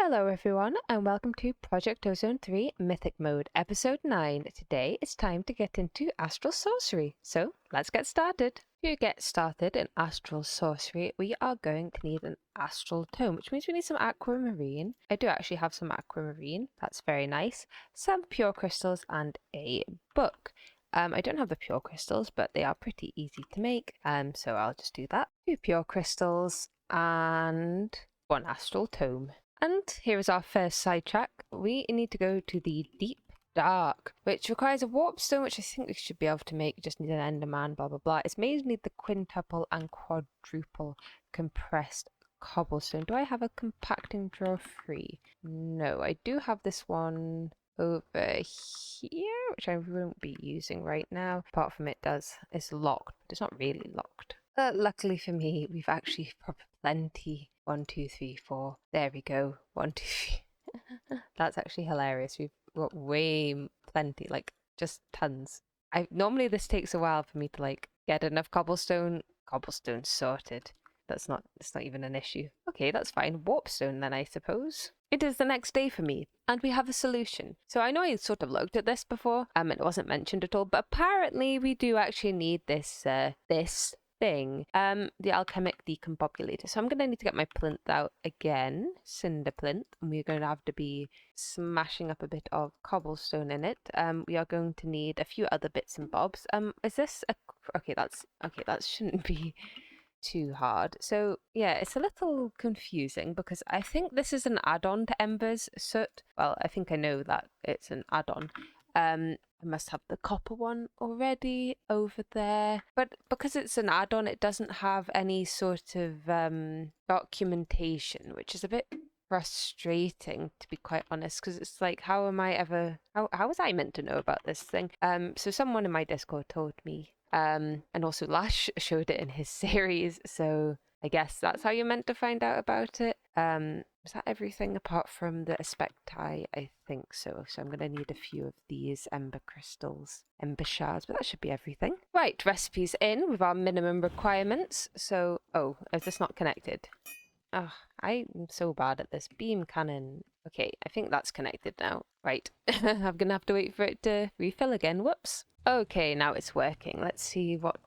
Hello everyone and welcome to Project Ozone 3 Mythic Mode Episode 9. Today it's time to get into Astral Sorcery, so let's get started. To get started in Astral Sorcery we are going to need an Astral Tome, which means we need some aquamarine. I do actually have some aquamarine, that's very nice. Some pure crystals and a book. I don't have the pure crystals but they are pretty easy to make, so I'll just do that. 2 pure crystals and 1 Astral Tome. And here is our first sidetrack. We need to go to the Deep Dark, which requires a warp stone, which I think we should be able to make. You just need an enderman, blah blah blah. It's mainly the quintuple and quadruple compressed cobblestone. Do I have a compacting drawer free? No, I do have this one over here, which I won't be using right now. Apart from it's locked, but it's not really locked. Luckily for me, we've actually probably plenty. 1, 2, 3, 4. There we go. 1, 2, 3. That's actually hilarious. We've got plenty, like just tons. Normally this takes a while for me to like get enough cobblestone sorted. That's not even an issue. Okay, that's fine. Warpstone then, I suppose. It is the next day for me, and we have a solution. So I know I sort of looked at this before, it wasn't mentioned at all, but apparently we do actually need this thing, the alchemic decombobulator. So I'm going to need to get my plinth out again, cinder plinth, and we're going to have to be smashing up a bit of cobblestone in it. We are going to need a few other bits and bobs. Is this okay, that shouldn't be too hard. So yeah, it's a little confusing because I think this is an add-on to Embers soot. Well, I think I know that it's an add-on. I must have the copper one already over there. But because it's an add-on, it doesn't have any sort of documentation, which is a bit frustrating, to be quite honest, because it's like, how was I meant to know about this thing? So someone in my Discord told me, and also Lash showed it in his series, so I guess that's how you're meant to find out about it. Is that everything apart from the aspecti? I think so. So I'm going to need a few of these ember crystals, ember shards, but that should be everything. Right, recipes in with our minimum requirements. So, is this not connected? Oh, I'm so bad at this. Beam cannon. Okay, I think that's connected now. Right, I'm going to have to wait for it to refill again. Whoops. Okay, now it's working. Let's see what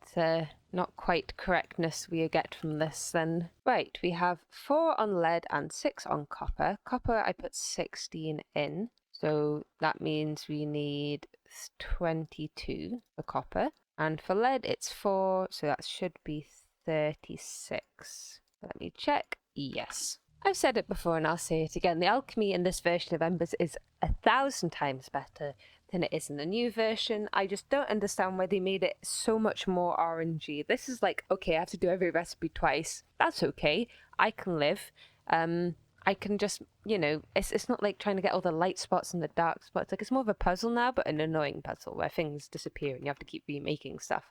not quite correctness we get from this then. Right, we have 4 on lead and 6 on copper. Copper I put 16 in, so that means we need 22 for copper. And for lead it's 4, so that should be 36. Let me check. Yes. I've said it before and I'll say it again. The alchemy in this version of Embers is 1,000 times better than it is in the new version. I just don't understand why they made it so much more RNG. This is like, okay, I have to do every recipe twice. That's okay. I can live. I can just, it's not like trying to get all the light spots and the dark spots. Like, it's more of a puzzle now, but an annoying puzzle where things disappear and you have to keep remaking stuff.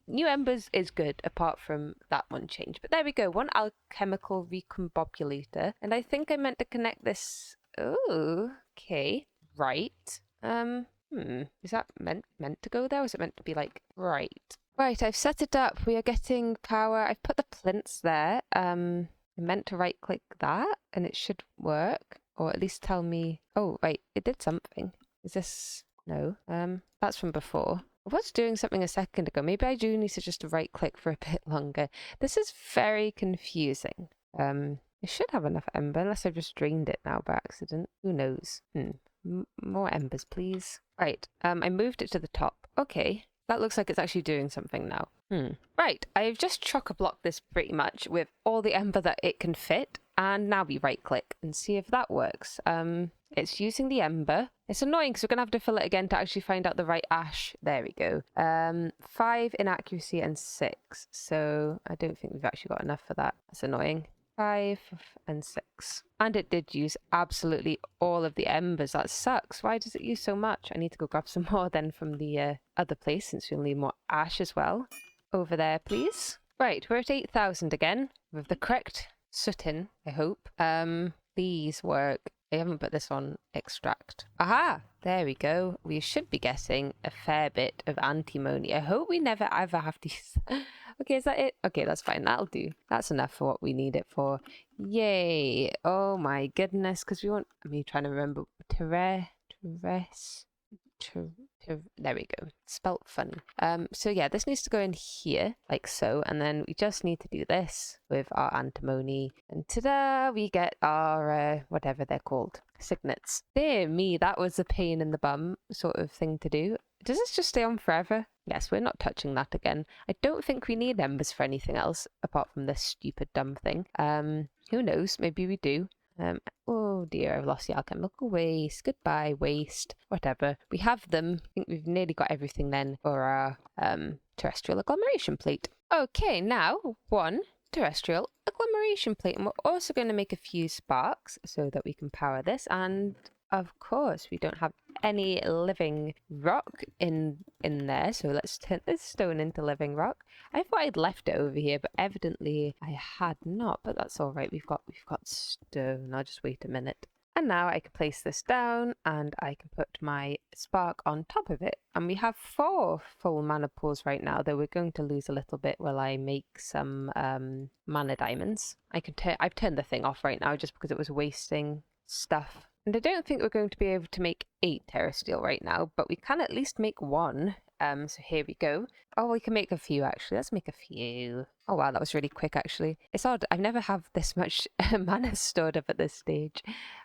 New Embers is good, apart from that one change. But there we go, 1 alchemical recombobulator. And I think I meant to connect this. Oh, okay. Right. Is that meant to go there? Or is it meant to be like, right? Right, I've set it up. We are getting power. I've put the plinths there. I meant to right click that and it should work, or at least tell me. Oh, right, it did something. Is this? No. That's from before. I was doing something a second ago. Maybe I do need to just right click for a bit longer. This is very confusing. It should have enough ember unless I've just drained it now by accident. Who knows? More embers, please. Right, I moved it to the top. Okay, that looks like it's actually doing something now. Right, I've just chock-a-blocked this pretty much with all the ember that it can fit, and now we right-click and see if that works. It's using the ember. It's annoying because we're going to have to fill it again to actually find out the right ash. There we go. 5 inaccuracy and 6, so I don't think we've actually got enough for that. That's annoying. 5 and 6. And it did use absolutely all of the embers. That sucks. Why does it use so much? I need to go grab some more then from the other place, since we'll need more ash as well. Over there, please. Right, we're at 8,000 again with the correct soot in, I hope. Please work. I haven't put this on extract. Aha! There we go. We should be getting a fair bit of antimony. I hope we never ever have to use that. Okay, is that it? Okay, that's fine. That'll do. That's enough for what we need it for. Yay. Oh my goodness. Because we want... I'm trying to remember. There we go. Spelt funny. So yeah, this needs to go in here, like so, and then we just need to do this with our antimony, and ta-da! We get our whatever they're called, signets. Dear me, that was a pain in the bum sort of thing to do. Does this just stay on forever? Yes, we're not touching that again. I don't think we need embers for anything else apart from this stupid dumb thing. Who knows? Maybe we do. Oh dear, I've lost the alchemical waste. Goodbye, waste. Whatever. We have them. I think we've nearly got everything then for our terrestrial agglomeration plate. Okay, now one terrestrial agglomeration plate. And we're also going to make a few sparks so that we can power this. And of course, we don't have any living rock in there. So let's turn this stone into living rock. I thought I'd left it over here, but evidently I had not. But that's all right. We've got stone. I'll just wait a minute. And now I can place this down and I can put my spark on top of it. And we have 4 full mana pools right now, though we're going to lose a little bit while I make some mana diamonds. I've turned the thing off right now just because it was wasting stuff. And I don't think we're going to be able to make 8 terrasteel right now, but we can at least make 1. So here we go. Oh, we can make a few actually. Let's make a few. Oh wow, that was really quick actually. It's odd. I've never have this much mana stored up at this stage.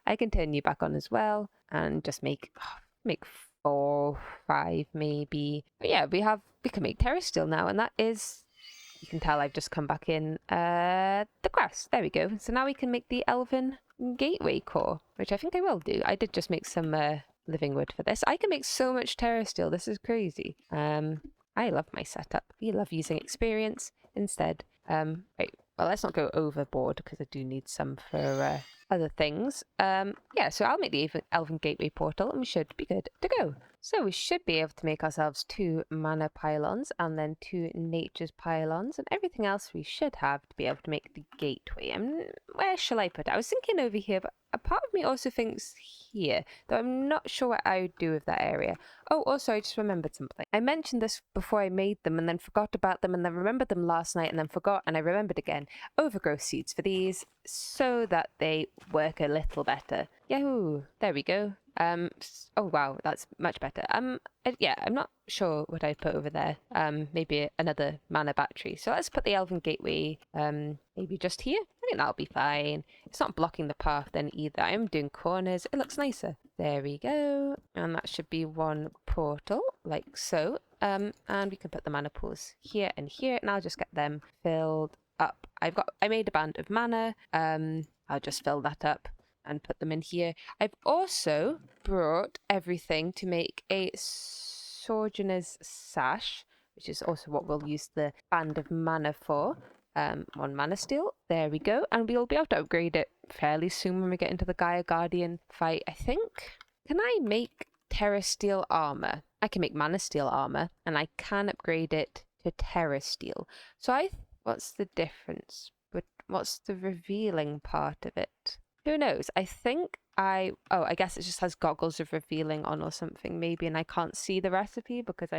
I can turn you back on as well and just make 4, 5 maybe. But yeah, we can make terrasteel now, and that is, you can tell I've just come back in the grass. There we go. So now we can make the elven gateway core, which I think I will do. I did just make some living wood for this. I can make so much terrasteel. This is crazy. I love my setup. We love using experience instead. Right, well, let's not go overboard because I do need some for other things. Yeah, so I'll make the elven gateway portal and we should be good to go. So we should be able to make ourselves 2 mana pylons and then 2 nature's pylons, and everything else we should have to be able to make the gateway. Where shall I put it? I was thinking over here, but a part of me also thinks here, though I'm not sure what I would do with that area. Oh, also I just remembered something. I mentioned this before I made them and then forgot about them and then remembered them last night and then forgot and I remembered again. Overgrowth seeds for these so that they work a little better. Yahoo! There we go. Oh wow, that's much better. Yeah, I'm not sure what I'd put over there. Maybe another mana battery. So let's put the elven gateway, maybe just here. I think that'll be fine. It's not blocking the path then either. I'm doing corners. It looks nicer. There we go. And that should be 1 portal, like so. And we can put the mana pools here and here, and I'll just get them filled up. I made a band of mana. I'll just fill that up and put them in here. I've also brought everything to make a Sojourner's Sash, which is also what we'll use the band of mana for. 1 mana steel. There we go. And we'll be able to upgrade it fairly soon when we get into the Gaia Guardian fight, I think. Can I make terrasteel armor? I can make mana steel armor, and I can upgrade it to terrasteel. So what's the difference? But what's the revealing part of it? Who knows? I think I guess it just has goggles of revealing on or something maybe, and I can't see the recipe because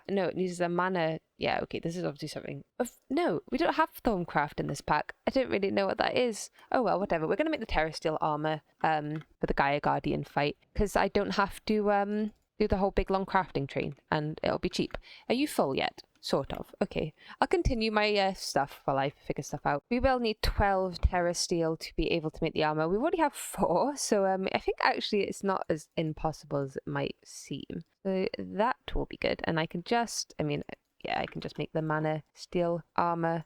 no, it uses a mana. Yeah, okay, this is obviously something. No, we don't have Thorncraft in this pack. I don't really know what that is. Oh well, whatever. We're going to make the terrasteel armor for the Gaia Guardian fight because I don't have to do the whole big long crafting train and it'll be cheap. Are you full yet? Sort of. Okay. I'll continue my stuff while I figure stuff out. We will need 12 terrasteel to be able to make the armor. We already have 4, so I think actually it's not as impossible as it might seem. So that will be good. And I can just, I can just make the mana steel armor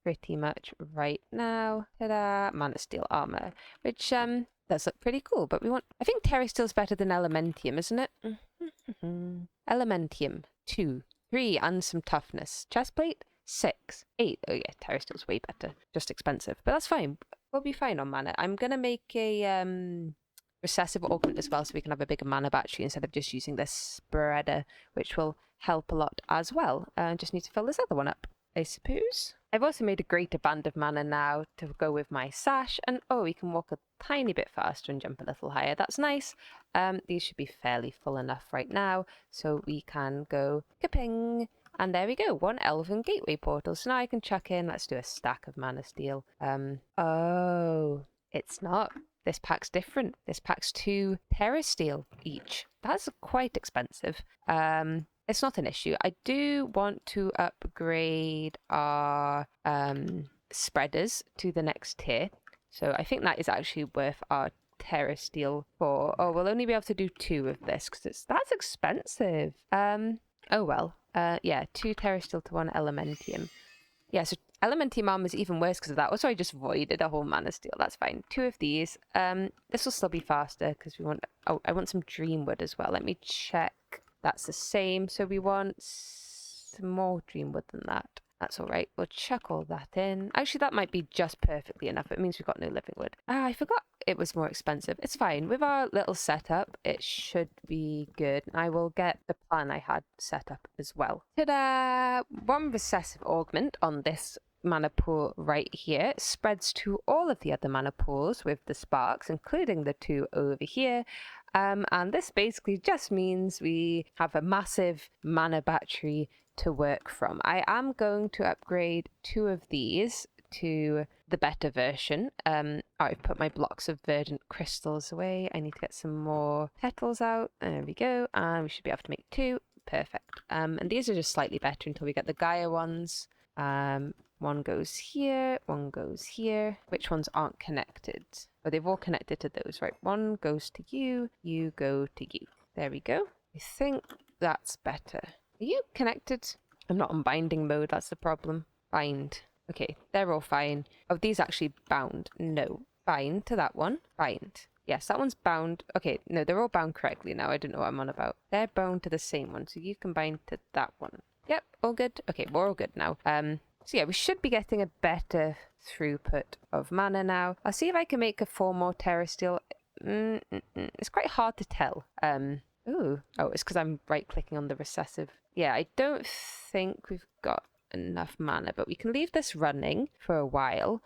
pretty much right now. Ta-da! Mana steel armor, which does look pretty cool. But I think terrasteel's better than elementium, isn't it? Elementium 2. 3 and some toughness. Chestplate 6. 8. Oh yeah, terrasteel's way better. Just expensive. But that's fine. We'll be fine on mana. I'm going to make a recessive augment as well so we can have a bigger mana battery instead of just using this spreader, which will help a lot as well. Just need to fill this other one up I suppose. I've also made a greater band of mana now to go with my sash, and oh, we can walk a tiny bit faster and jump a little higher. That's nice. These should be fairly full enough right now, so we can go kaping. And there we go, 1 elven gateway portal. So now I can chuck in, let's do a stack of mana steel. Oh, it's not. This pack's different. This pack's 2 terra steel each. That's quite expensive. It's not an issue. I do want to upgrade our spreaders to the next tier. So I think that is actually worth our terra steel for... Oh, we'll only be able to do 2 of this because that's expensive. Oh well. Yeah, 2 terra steel to 1 elementium. Yeah, so elementium armor is even worse because of that. Also, I just voided a whole mana steel. That's fine. 2 of these. This will still be faster because we want... Oh, I want some dreamwood as well. Let me check. That's the same. So we want some more dreamwood than that. That's all right. We'll chuck all that in. Actually, that might be just perfectly enough. It means we've got no living wood. Ah, I forgot it was more expensive. It's fine. With our little setup, it should be good. I will get the plan I had set up as well. Ta-da! 1 recessive augment on this mana pool right here spreads to all of the other mana pools with the sparks, including the 2 over here. And this basically just means we have a massive mana battery to work from. I am going to upgrade 2 of these to the better version. I've put my blocks of verdant crystals away. I need to get some more petals out. There we go. And we should be able to make 2. Perfect. And these are just slightly better until we get the Gaia ones. 1 goes here, 1 goes here. Which ones aren't connected? Oh, they've all connected to those, right? 1 goes to you, you go to you. There we go. I think that's better. Are you connected? I'm not on binding mode, that's the problem. Bind. Okay, they're all fine. Oh, these actually bound. No. Bind to that one. Bind. Yes, that one's bound. Okay, no, they're all bound correctly now. I don't know what I'm on about. They're bound to the same one, so you can bind to that one. Yep, all good. Okay, we're all good now. So yeah, we should be getting a better throughput of mana now. I'll see if I can make a 4 more terra steel. It's quite hard to tell. Oh, it's because I'm right-clicking on the recessive. Yeah, I don't think we've got enough mana, but we can leave this running for a while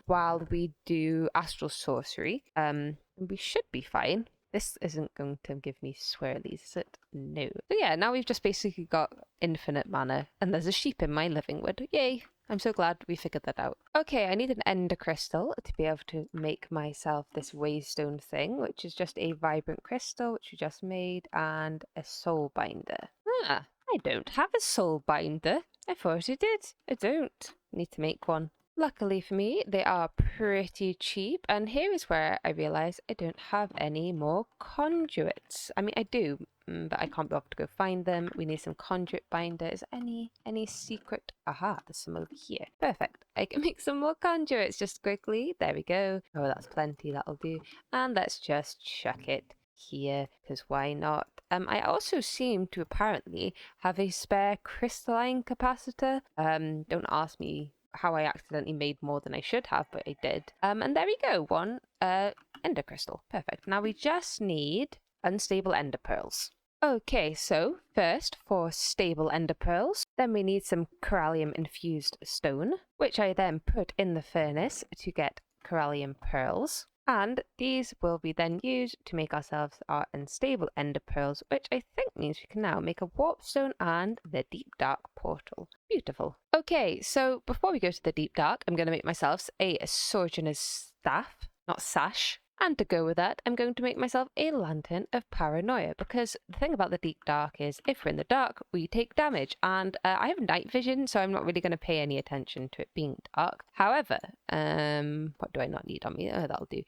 we do Astral sorcery. And we should be fine. This isn't going to give me swirlies, is it? No. So yeah, now we've just basically got infinite mana, and there's a sheep in my living wood. Yay! I'm so glad we figured that out. Okay, I need an ender crystal to be able to make myself this waystone thing, which is just a vibrant crystal, which we just made, and a soul binder. Ah, I don't have a soul binder. I thought I did. I don't. Need to make one. Luckily for me, they are pretty cheap, and here is where I realise I don't have any more conduits. I mean, I do, but I can't be able to go find them. We need some conduit binders. Any secret? Aha, there's some over here. Perfect. I can make some more conduits just quickly. There we go. Oh, that's plenty. That'll do. And let's just chuck it here, because why not? I also seem to apparently have a spare crystalline capacitor. Don't ask me how I accidentally made more than I should have, but I did. And there we go, 1 ender crystal. Perfect. Now we just need unstable ender pearls. Okay, so first for stable ender pearls, then we need some corallium infused stone, which I then put in the furnace to get corallium pearls. And these will be then used to make ourselves our unstable ender pearls, which I think means we can now make a warp stone and the deep dark portal. Beautiful. Okay, so before we go to the deep dark, I'm going to make myself a sojourner's staff, not sash. And to go with that, I'm going to make myself a lantern of paranoia, because the thing about the deep dark is if we're in the dark, we take damage. And I have night vision, so I'm not really going to pay any attention to it being dark. However, what do I not need on me? Oh, that'll do.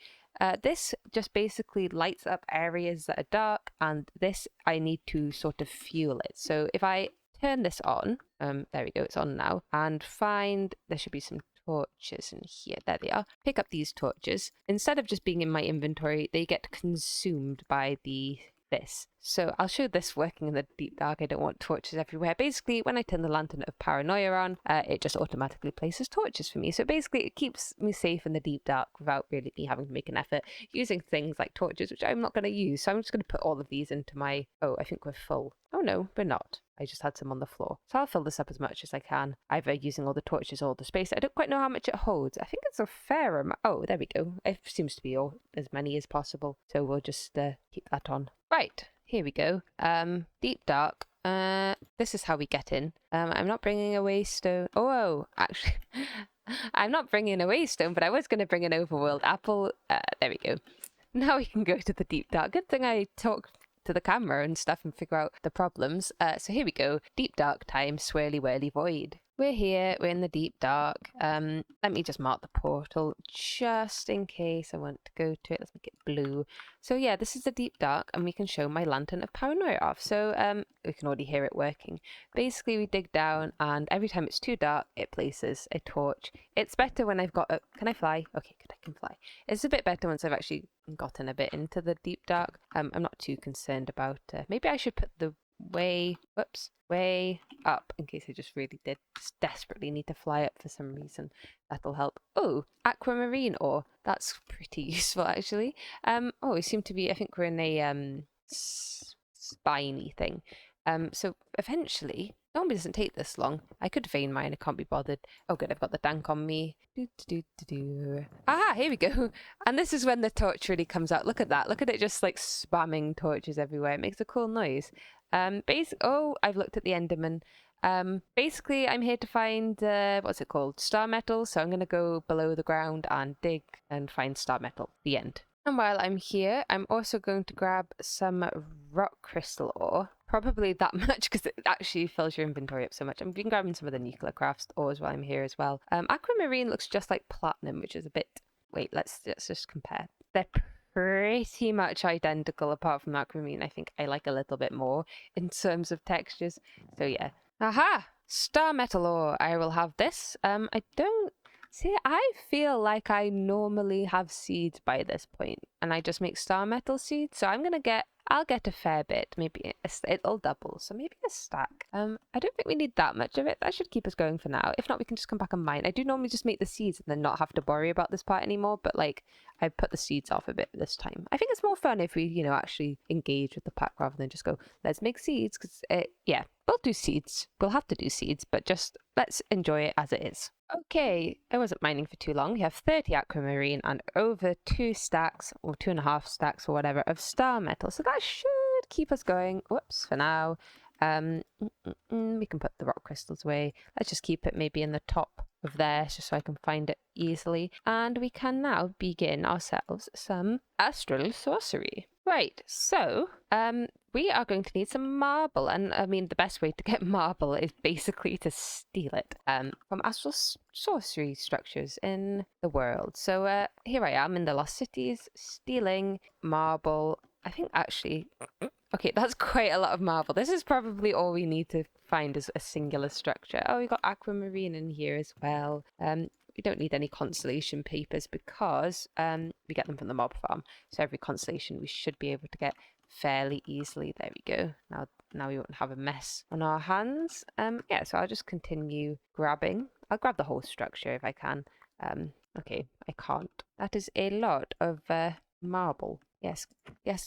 This just basically lights up areas that are dark, and this I need to sort of fuel it. So if I turn this on, there we go, it's on now, and there should be some torches in here. There they are. Pick up these torches. Instead of just being in my inventory, they get consumed by the this. So I'll show this working in the deep dark. I don't want torches everywhere. Basically, when I turn the lantern of paranoia on, it just automatically places torches for me. So basically, it keeps me safe in the deep dark without really me having to make an effort using things like torches, which I'm not going to use. So I'm just going to put all of these into my... Oh, I think we're full. Oh no, we're not. I just had some on the floor. So I'll fill this up as much as I can, either using all the torches or the space. I don't quite know how much it holds. I think it's a fair amount. Oh, there we go. It seems to be all, as many as possible. So we'll just keep that on. Right, here we go. Deep dark. This is how we get in. I'm not bringing a waystone. Oh, actually, I'm not bringing a waystone, but I was going to bring an overworld apple. There we go. Now we can go to the deep dark. Good thing I talked to the camera and stuff and figure out the problems. So here we go. Deep dark time, swirly whirly void. We're here, we're in the deep dark. Let me just mark the portal just in case I want to go to it. Let's make it blue. So yeah, this is the deep dark, and we can show my lantern of paranoia off. So we can already hear it working. Basically, we dig down, and every time it's too dark, it places a torch. It's better when I've got a... Can I fly? Okay, good, I can fly. It's a bit better once I've actually gotten a bit into the deep dark. I'm not too concerned about... maybe I should put the way up in case I just really did desperately need to fly up for some reason. That'll help. Oh, aquamarine ore. That's pretty useful actually. Oh, we seem to be... I think we're in a spiny thing. So eventually, normally doesn't take this long. I could vein mine, I can't be bothered. Oh good, I've got the dank on me. Aha, here we go. And this is when the torch really comes out. Look at that. Look at it just like spamming torches everywhere. It makes a cool noise. Oh, I've looked at the Enderman. Basically, I'm here to find, what's it called? Star metal. So I'm going to go below the ground and dig and find star metal. The end. And while I'm here, I'm also going to grab some rock crystal ore. Probably that much because it actually fills your inventory up so much. I've been grabbing some of the nuclear crafts ores while I'm here as well. Aquamarine looks just like platinum, which is a bit... Wait, let's just compare. They're pretty much identical apart from aquamarine. I think I like a little bit more in terms of textures. So yeah. Aha! Star metal ore. I will have this. I don't... See, I feel like I normally have seeds by this point, and I just make star metal seeds. So I'll get a fair bit. Maybe it'll double, so maybe a stack. I don't think we need that much of it. That should keep us going for now. If not, we can just come back and mine. I do normally just make the seeds and then not have to worry about this part anymore, but like I put the seeds off a bit this time. I think it's more fun if we, actually engage with the pack rather than just go, let's make seeds, because yeah, we'll do seeds. We'll have to do seeds, but just let's enjoy it as it is. Okay, I wasn't mining for too long. We have 30 aquamarine and over 2 stacks, or 2.5 stacks or whatever, of star metal. So that should keep us going. Whoops, for now. We can put the rock crystals away. Let's just keep it maybe in the top of there, just so I can find it easily. And we can now begin ourselves some astral sorcery. Right, so we are going to need some marble, and I mean the best way to get marble is basically to steal it from astral sorcery structures in the world. So here I am in the Lost Cities stealing marble. I think actually, okay, that's quite a lot of marble. This is probably all we need to find as a singular structure. Oh, we got aquamarine in here as well. We don't need any constellation papers because we get them from the mob farm. So every constellation we should be able to get fairly easily. There we go. Now we won't have a mess on our hands. Yeah, so I'll just continue grabbing. I'll grab the whole structure if I can. Okay, I can't. That is a lot of marble. Yes,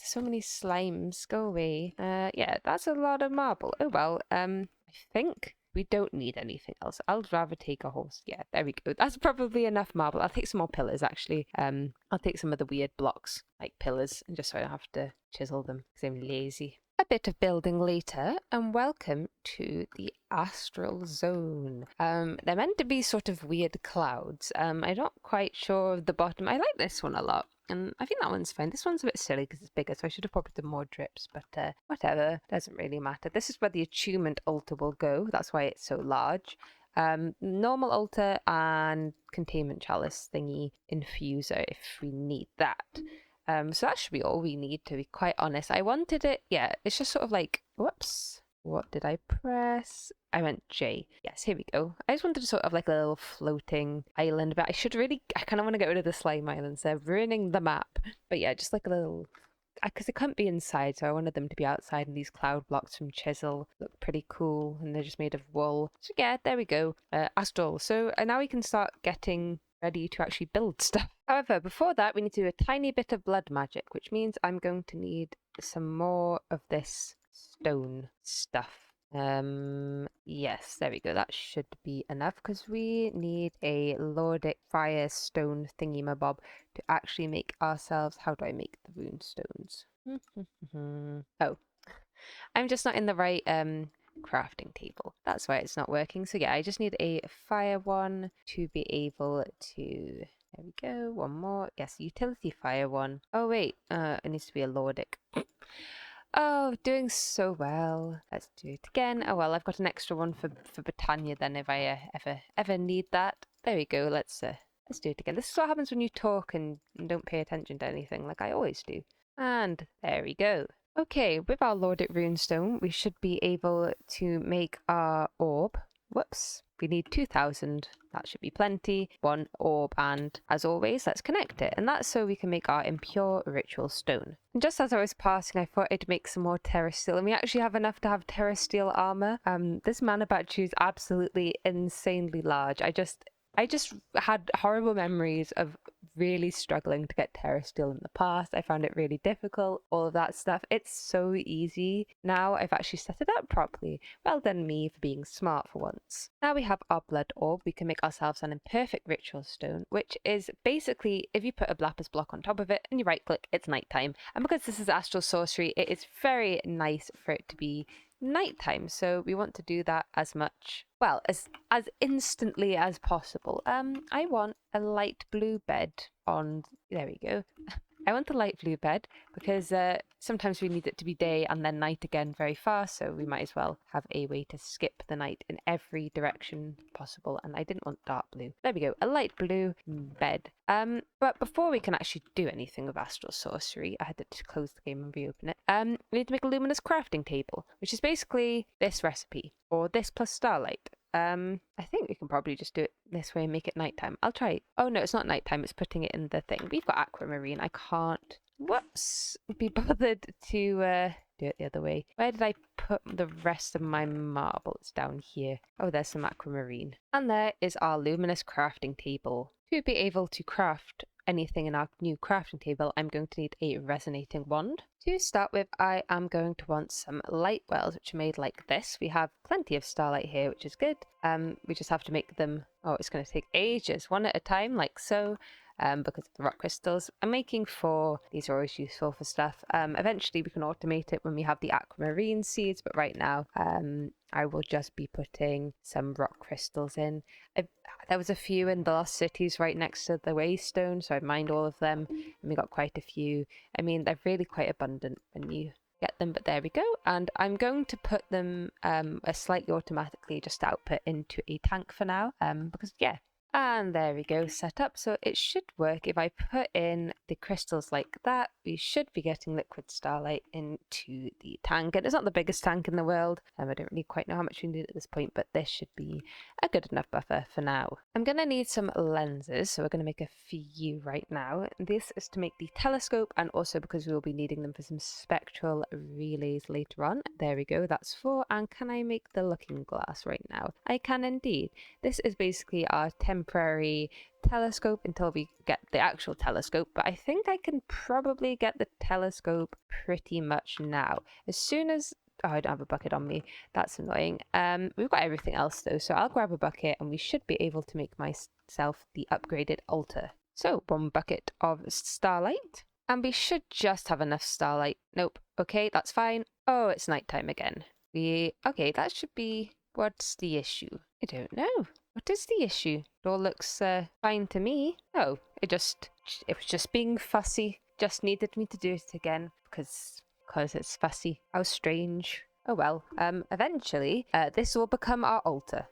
so many slimes. Go away. Yeah, that's a lot of marble. Oh well, I think we don't need anything else. I'll rather take a horse. Yeah, there we go. That's probably enough marble. I'll take some more pillars, actually. I'll take some of the weird blocks, like pillars, and just so I don't have to chisel them, because I'm lazy. A bit of building later, and welcome to the Astral Zone. They're meant to be sort of weird clouds. I'm not quite sure of the bottom. I like this one a lot. And I think that one's fine. This one's a bit silly because it's bigger, so I should have probably done more drips, but whatever. Doesn't really matter. This is where the attunement altar will go. That's why it's so large. Normal altar and containment chalice thingy infuser if we need that. So that should be all we need, to be quite honest. I wanted it, yeah, it's just sort of like, whoops. What did I press? I meant J. Yes, here we go. I just wanted to sort of like a little floating island, but I kind of want to get rid of the slime islands. They're ruining the map. But yeah, just like a little because they couldn't be inside, so I wanted them to be outside, and these cloud blocks from Chisel look pretty cool, and they're just made of wool. So yeah, there we go. Astral. So now we can start getting ready to actually build stuff. However, before that, we need to do a tiny bit of blood magic, which means I'm going to need some more of this stone stuff. Yes, there we go. That should be enough because we need a Lordic fire stone thingy-mabob to actually make ourselves. How do I make the rune stones? Oh, I'm just not in the right crafting table. That's why it's not working. So yeah, I just need a fire one to be able to. There we go. One more. Yes, utility fire one. Oh wait, it needs to be a Lordic. Oh, doing so well. Let's do it again. Oh well, I've got an extra one for Britannia then if I ever need that. There we go. Let's do it again. This is what happens when you talk and don't pay attention to anything, like I always do. And there we go. Okay, with our Lordic runestone, we should be able to make our orb. Whoops. We need 2,000. That should be plenty. One orb, and as always, let's connect it. And that's so we can make our impure ritual stone. And just as I was passing, I thought I'd make some more terrasteel, and we actually have enough to have terrasteel armor. This mana battery is absolutely insanely large. I just had horrible memories of really struggling to get terrasteel in the past. I found it really difficult, all of that stuff. It's so easy. Now I've actually set it up properly. Well done me for being smart for once. Now we have our blood orb. We can make ourselves an imperfect ritual stone, which is basically if you put a lapis block on top of it and you right click, it's nighttime. And because this is astral sorcery, it is very nice for it to be nighttime, so we want to do that as much, well, as instantly as possible. I want a light blue bed on, there we go. I want a light blue bed because sometimes we need it to be day and then night again very fast, so we might as well have a way to skip the night in every direction possible, and I didn't want dark blue. There we go, a light blue bed. But before we can actually do anything with astral sorcery, I had to close the game and reopen it. We need to make a luminous crafting table, which is basically this recipe, or this plus starlight. I think we can probably just do it this way and make it nighttime. I'll try. Oh no, it's not nighttime, it's putting it in the thing. We've got aquamarine. I can't, whoops, be bothered to do it the other way. Where did I put the rest of my marble? It's down here. Oh, there's some aquamarine. And there is our luminous crafting table. To be able to craft anything in our new crafting table, I'm going to need a resonating wand. To start with, I am going to want some light wells, which are made like this. We have plenty of starlight here, which is good. We just have to make them, oh, it's going to take ages, one at a time, like so. Because of the rock crystals. I'm making 4. These are always useful for stuff. Eventually we can automate it when we have the aquamarine seeds, but right now I will just be putting some rock crystals in. There was a few in the lost cities right next to the waystone, so I mined all of them, and we got quite a few. I mean, they're really quite abundant when you get them, but there we go. And I'm going to put them slightly automatically just output into a tank for now, because yeah. And there we go, set up. So it should work. If I put in the crystals like that, we should be getting liquid starlight into the tank. And it's not the biggest tank in the world. I don't really quite know how much we need at this point, but this should be a good enough buffer for now. I'm going to need some lenses, so we're going to make a few right now. This is to make the telescope, and also because we will be needing them for some spectral relays later on. There we go, that's 4. And can I make the looking glass right now? I can indeed. This is basically our temporary telescope until we get the actual telescope, but I think I can probably get the telescope pretty much now. As soon as, oh, I don't have a bucket on me, that's annoying. We've got everything else though, so I'll grab a bucket and we should be able to make myself the upgraded altar. So 1 bucket of starlight, and we should just have enough starlight. Nope, okay, that's fine. Oh, it's nighttime again. Okay, that should be, what's the issue? I don't know. What is the issue? It all looks fine to me. Oh, it was just being fussy. Just needed me to do it again because it's fussy. How strange. Oh well. Eventually, this will become our altar.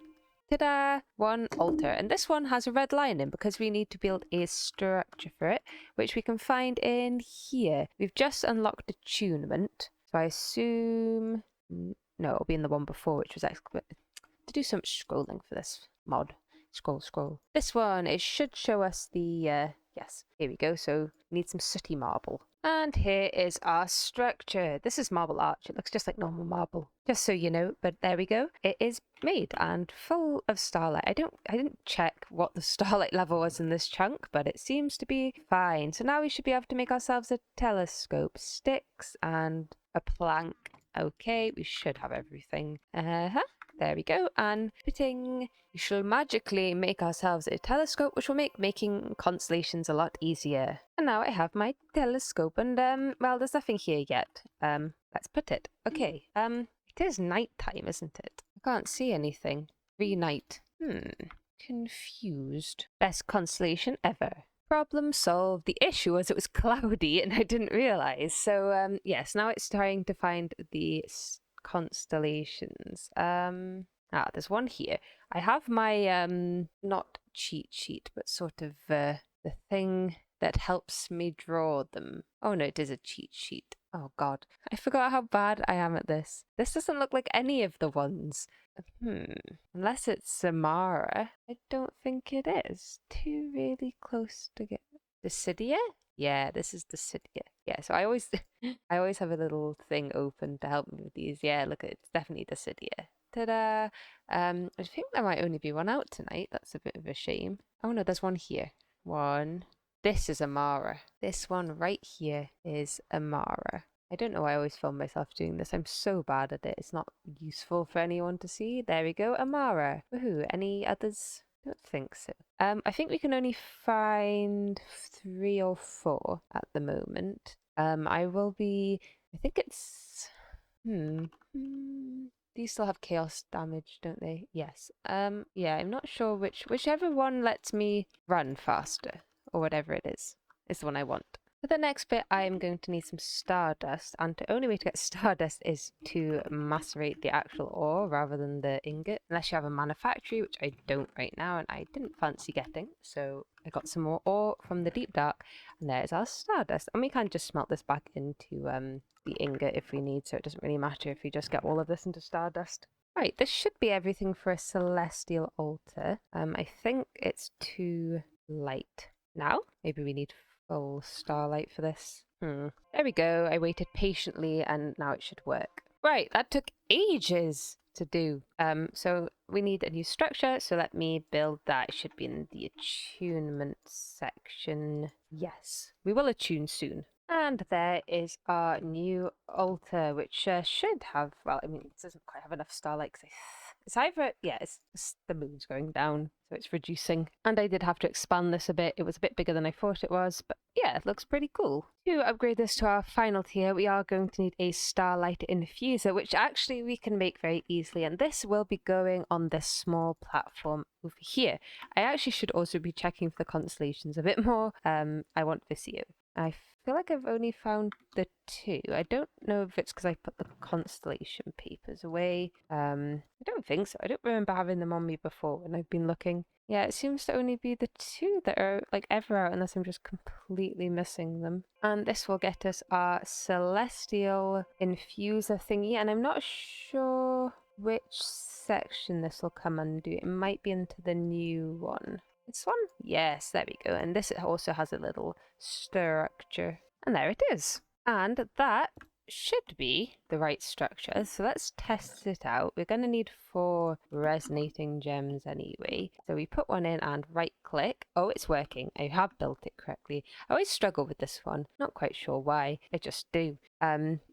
Ta-da! 1 altar. And this one has a red line in because we need to build a structure for it, which we can find in here. We've just unlocked Attunement. So I assume, no, it'll be in the one before, which was to do so much scrolling for this mod. Scroll. This one, it should show us the, yes, here we go. So we need some sooty marble. And here is our structure. This is marble arch. It looks just like normal marble, just so you know, but there we go. It is made and full of starlight. I didn't check what the starlight level was in this chunk, but it seems to be fine. So now we should be able to make ourselves a telescope, sticks, and a plank. Okay, we should have everything. There we go. And fitting, we shall magically make ourselves a telescope, which will make making constellations a lot easier. And now I have my telescope, and well, there's nothing here yet. Let's put it. Okay. It is night time, isn't it? I can't see anything. Re-night. Confused. Best constellation ever. Problem solved. The issue was it was cloudy and I didn't realize. So yes, now it's trying to find the constellations. There's one here. I have my not cheat sheet, but sort of the thing that helps me draw them. Oh no, it is a cheat sheet. Oh god, I forgot how bad I am at this. This doesn't look like any of the ones. Unless it's Samara. I don't think it is. Too really close to get Decidia? Yeah, this is Decidia. Yeah, so I always I always have a little thing open to help me with these. Yeah, look, it's definitely Decidia. Ta-da! I think there might only be one out tonight. That's a bit of a shame. Oh no, there's one here. One. This is Amara. This one right here is Amara. I don't know why I always film myself doing this. I'm so bad at it. It's not useful for anyone to see. There we go, Amara. Woohoo. Any others? I don't think so. I think we can only find 3 or 4 at the moment. I think it's... These still have chaos damage, don't they? Yes. Yeah, I'm not sure whichever one lets me run faster, or whatever it is the one I want. For the next bit, I am going to need some stardust, and the only way to get stardust is to macerate the actual ore rather than the ingot, unless you have a manufactory, which I don't right now, and I didn't fancy getting, so I got some more ore from the deep dark, and there's our stardust, and we can just smelt this back into the ingot if we need, so it doesn't really matter if we just get all of this into stardust. Right, this should be everything for a celestial altar. I think it's too light. Now, maybe we need full starlight for this. There we go. I waited patiently and now it should work. Right, that took ages to do. So we need a new structure, so let me build that. It should be in the attunement section. Yes, we will attune soon. And there is our new altar, which should have, well, I mean, it doesn't quite have enough starlight because it's either, yeah, it's the moon's going down, so it's reducing. And I did have to expand this a bit. It was a bit bigger than I thought it was, but yeah, it looks pretty cool. To upgrade this to our final tier, we are going to need a starlight infuser, which actually we can make very easily. And this will be going on this small platform over here. I actually should also be checking for the constellations a bit more. I want Visio. I feel like I've only found the 2. I don't know if it's because I put the constellation papers away. I don't think so. I don't remember having them on me before when I've been looking. Yeah, it seems to only be the 2 that are like ever out unless I'm just completely missing them. And this will get us our celestial infuser thingy, and I'm not sure which section this will come undo. It might be into the new one. This one? Yes, there we go. And this also has a little structure. And there it is. And that should be the right structure. So let's test it out. We're going to need 4 resonating gems anyway. So we put one in and right click. Oh, it's working. I have built it correctly. I always struggle with this one. Not quite sure why. I just do.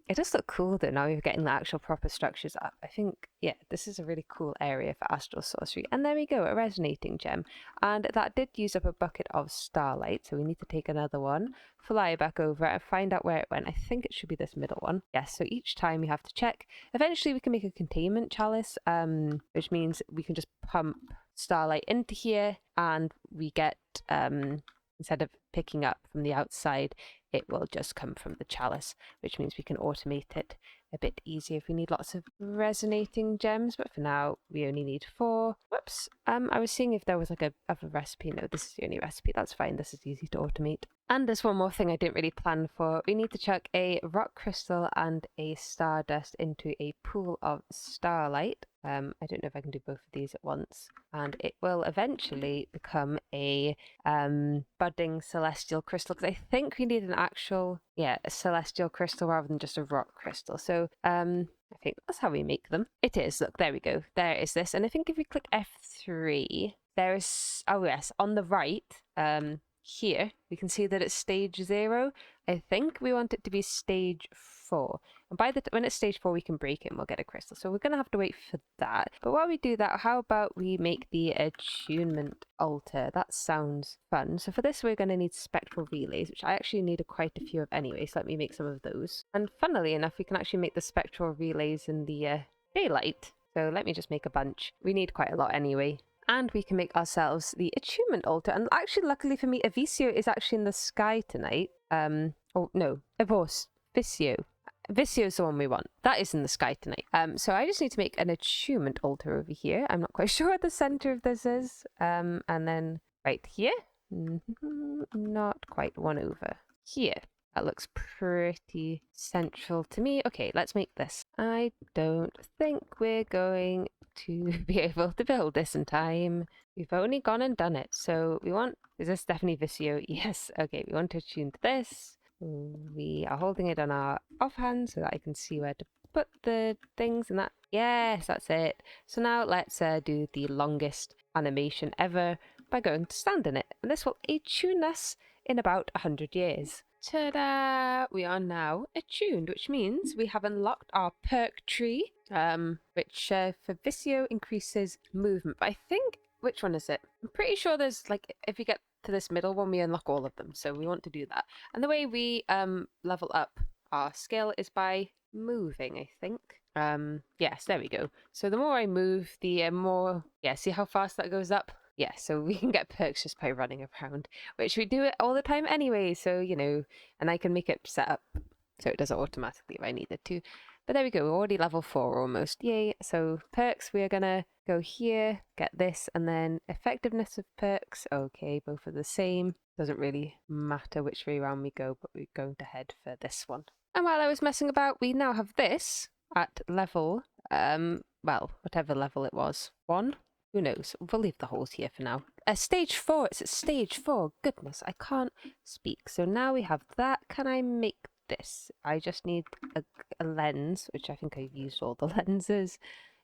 It does look cool though now we're getting the actual proper structures up. I think, yeah, this is a really cool area for astral sorcery. And there we go, a resonating gem. And that did use up a bucket of starlight, so we need to take another one, fly back over and find out where it went. I think it should be this middle one. Yes, so each time we have to check. Eventually we can make a containment chalice, which means we can just pump starlight into here and we get, instead of picking up from the outside, it will just come from the chalice, which means we can automate it a bit easier if we need lots of resonating gems, but for now we only need 4. Whoops. I was seeing if there was like a other recipe. No, this is the only recipe. That's fine. This is easy to automate. And there's one more thing I didn't really plan for. We need to chuck a rock crystal and a stardust into a pool of starlight. I don't know if I can do both of these at once. And it will eventually become a budding celestial crystal, because I think we need an actual yeah, a celestial crystal rather than just a rock crystal. So I think that's how we make them. It is. Look, there we go. There is this. And I think if we click F3, there is, oh yes, on the right, here, we can see that it's stage 0. I think we want it to be stage 4. And when it's stage 4, we can break it and we'll get a crystal. So we're going to have to wait for that. But while we do that, how about we make the attunement altar? That sounds fun. So for this, we're going to need spectral relays, which I actually need quite a few of anyway. So let me make some of those. And funnily enough, we can actually make the spectral relays in the daylight. So let me just make a bunch. We need quite a lot anyway. And we can make ourselves the attunement altar. And actually, luckily for me, Avisio is actually in the sky tonight. Oh, no. Of course, Visio. Visio is the one we want. That is in the sky tonight. So I just need to make an attunement altar over here. I'm not quite sure what the center of this is. And then right here. Not quite one over here. That looks pretty central to me. Okay, let's make this. I don't think we're going to be able to build this in time. We've only gone and done it. So we want, is this definitely Visio? Yes. Okay, we want to attune to this. We are holding it on our offhand so that I can see where to put the things and that. Yes, that's it. So now let's do the longest animation ever by going to stand in it. And this will attune us in about 100 years. Ta-da! We are now attuned, which means we have unlocked our perk tree, which for Visio increases movement. But I think, which one is it? I'm pretty sure there's, like, if you get to this middle one, we unlock all of them. So we want to do that. And the way we level up our skill is by moving, I think. Yes, there we go. So the more I move, the more, yeah, see how fast that goes up? Yeah, so we can get perks just by running around, which we do it all the time anyway, so, you know, and I can make it set up so it does it automatically if I needed to. But there we go, we're already level 4 almost, yay. So perks, we are gonna go here, get this, and then effectiveness of perks, okay, both are the same. Doesn't really matter which way around we go, but we're going to head for this one. And while I was messing about, we now have this at level, well, whatever level it was, 1? Who knows? We'll leave the holes here for now. Stage 4. It's at stage 4. Goodness, I can't speak. So now we have that. Can I make this? I just need a lens, which I think I've used all the lenses.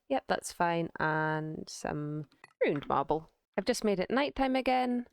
Yep, that's fine. And some ruined marble. I've just made it nighttime again.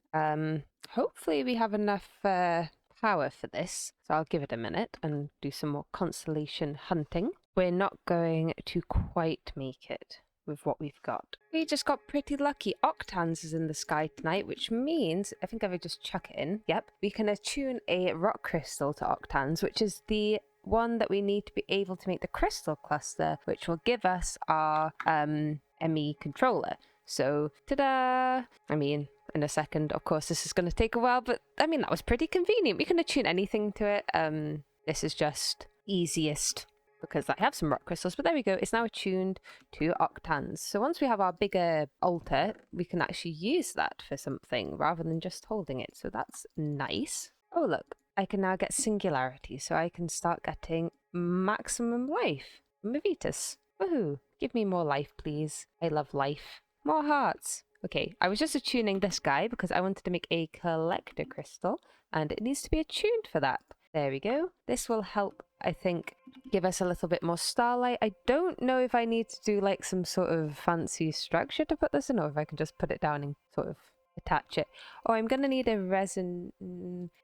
Hopefully we have enough power for this. So I'll give it a minute and do some more constellation hunting. We're not going to quite make it with what we've got. We just got pretty lucky. Octans is in the sky tonight, which means, I think if I just chuck it in, yep, we can attune a rock crystal to Octans, which is the one that we need to be able to make the crystal cluster, which will give us our ME controller. So, ta-da! I mean, in a second, of course, this is going to take a while, but I mean, that was pretty convenient. We can attune anything to it. This is just easiest, because I have some rock crystals, but there we go. It's now attuned to Octans. So once we have our bigger altar, we can actually use that for something rather than just holding it. So that's nice. Oh, look, I can now get singularity. So I can start getting maximum life. Mavitas. Woohoo. Give me more life, please. I love life. More hearts. Okay, I was just attuning this guy because I wanted to make a collector crystal, and it needs to be attuned for that. There we go. This will help, I think, give us a little bit more starlight. I don't know if I need to do like some sort of fancy structure to put this in, or if I can just put it down and sort of attach it. Oh, I'm going to need a resin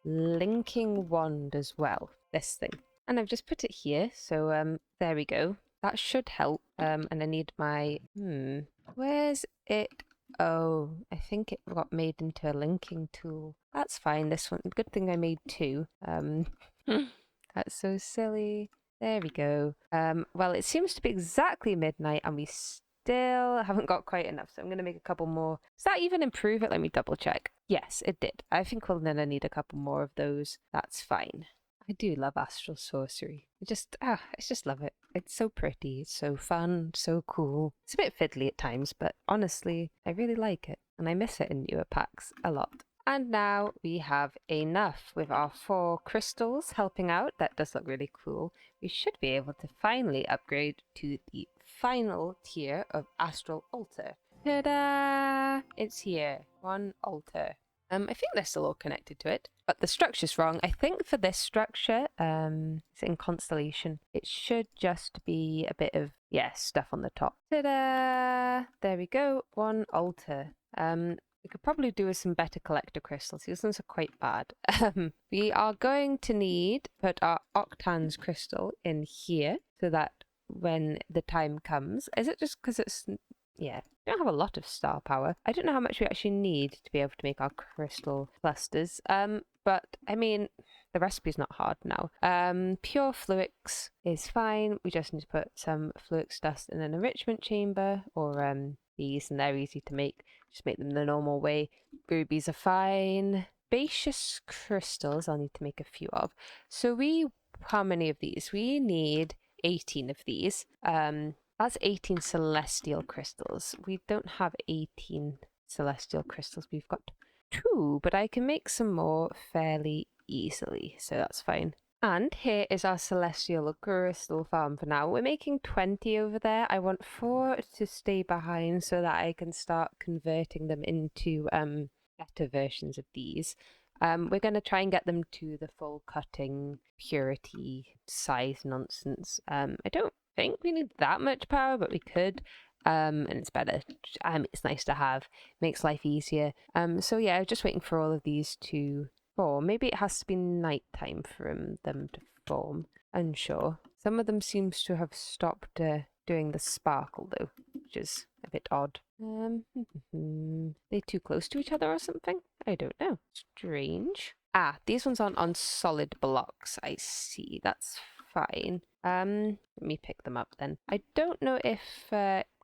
linking wand as well, this thing. And I've just put it here, so there we go. That should help. And I need my, where's it? Oh, I think it got made into a linking tool. That's fine, this one. Good thing I made 2. That's so silly. There we go. Well, it seems to be exactly midnight and we still haven't got quite enough. So I'm going to make a couple more. Does that even improve it? Let me double check. Yes, it did. I think we'll then need a couple more of those. That's fine. I do love Astral sorcery. I just love it. It's so pretty, it's so fun, so cool. It's a bit fiddly at times, but honestly, I really like it. And I miss it in newer packs a lot. And now we have enough with our 4 crystals helping out. That does look really cool. We should be able to finally upgrade to the final tier of Astral Altar. Ta-da! It's here. 1 altar. I think they're still all connected to it. but the structure's wrong. I think for this structure, it's in Constellation. It should just be a bit of, yeah, stuff on the top. Ta-da! There we go. One altar. We could probably do with some better collector crystals. These ones are quite bad. We are going to need to put our Octan's crystal in here so that when the time comes, is it just because it's, yeah, we don't have a lot of star power. I don't know how much we actually need to be able to make our crystal clusters. But I mean, the recipe's not hard now. Pure Fluix is fine. We just need to put some Fluix dust in an enrichment chamber, or these, and they're easy to make. Just make them the normal way. Rubies are fine. Baseous crystals I'll need to make a few of. So how many of these? We need 18 of these. That's 18 celestial crystals. We don't have 18 celestial crystals. We've got 2, but I can make some more fairly easily, so that's fine. And here is our celestial crystal farm for now. We're making 20 over there. I want 4 to stay behind so that I can start converting them into better versions of these. We're going to try and get them to the full cutting purity size nonsense. I don't think we need that much power, but we could. And it's better. It's nice to have. Makes life easier. So yeah, just waiting for all of these to form. Maybe it has to be nighttime for them to form. Unsure. Some of them seems to have stopped doing the sparkle though, which is a bit odd. They too close to each other or something? I don't know. Strange. Ah, these ones aren't on solid blocks. I see. That's fine. Let me pick them up then. I don't know if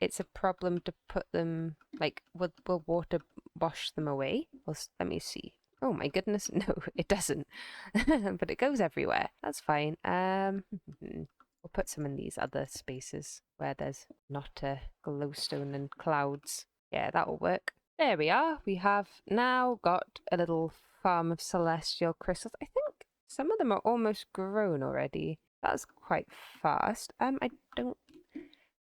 it's a problem to put them, like, will water wash them away? Let me see. Oh my goodness, no, it doesn't. But it goes everywhere. That's fine. We'll put some in these other spaces where there's not a glowstone and clouds. Yeah, that'll work. There we are. We have now got a little farm of celestial crystals. I think some of them are almost grown already. That's quite fast. I don't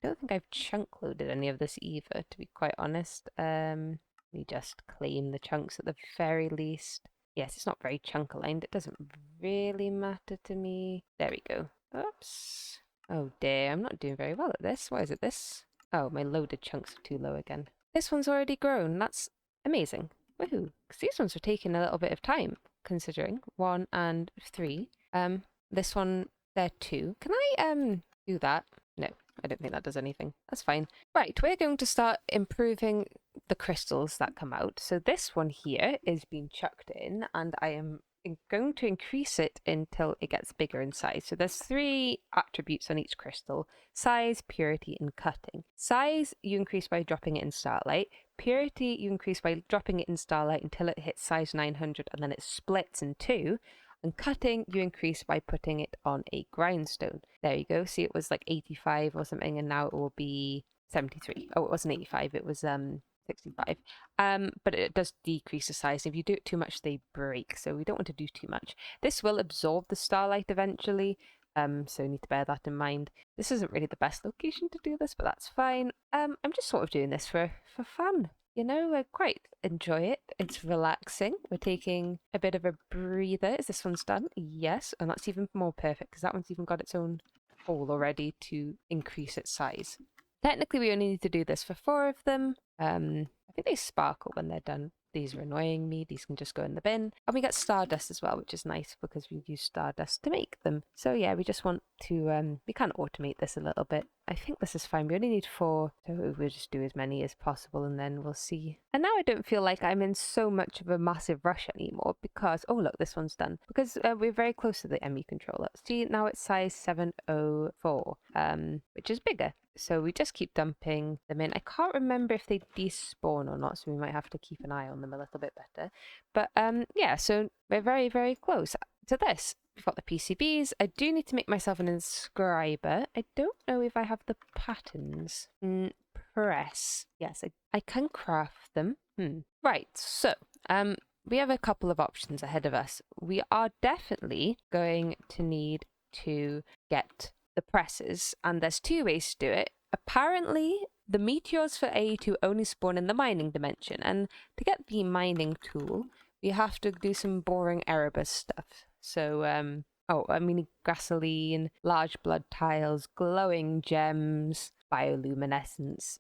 think I've chunk loaded any of this either, to be quite honest. We just claim the chunks at the very least. Yes, it's not very chunk aligned. It doesn't really matter to me. There we go. Oops. Oh dear, I'm not doing very well at this. Why is it this? Oh, my loaded chunks are too low again. This one's already grown. That's amazing. Woohoo. Because these ones are taking a little bit of time, considering 1 and 3. This one, they're 2. Can I do that? No, I don't think that does anything. That's fine. Right, we're going to start improving the crystals that come out. So this one here is being chucked in, and I am going to increase it until it gets bigger in size. So there's 3 attributes on each crystal: size, purity, and cutting. Size you increase by dropping it in starlight. Purity you increase by dropping it in starlight until it hits size 900, and then it splits in 2. And cutting you increase by putting it on a grindstone. There you go. See, it was like 85 or something, and now it will be 73. Oh, it wasn't 85, it was 65. But it does decrease the size. If you do it too much, they break, so we don't want to do too much. This will absorb the starlight eventually, so you need to bear that in mind. This isn't really the best location to do this, but that's fine. I'm just sort of doing this for fun. You know, I quite enjoy it. It's relaxing. We're taking a bit of a breather. Is this one's done? Yes, and that's even more perfect because that one's even got its own hole already to increase its size. Technically, we only need to do this for 4 of them. I think they sparkle when they're done. These are annoying me. These can just go in the bin. And we get stardust as well, which is nice because we use stardust to make them. So yeah, we just want to, we can automate this a little bit. I think this is fine. We only need 4, so we'll just do as many as possible and then we'll see. And now I don't feel like I'm in so much of a massive rush anymore because, oh look, this one's done. Because we're very close to the ME controller. See, now it's size 704, which is bigger. So we just keep dumping them in. I can't remember if they despawn or not, so we might have to keep an eye on them a little bit better. But yeah, so we're very, very close to this. We've got the PCBs. I do need to make myself an inscriber. I don't know if I have the patterns. Press. Yes, I can craft them. Right, so we have a couple of options ahead of us. We are definitely going to need to get the presses, and there's 2 ways to do it. Apparently, the meteors for A2 only spawn in the mining dimension, and to get the mining tool, you have to do some boring Erebus stuff. So, oh, I mean, gasoline, large blood tiles, glowing gems, bioluminescence,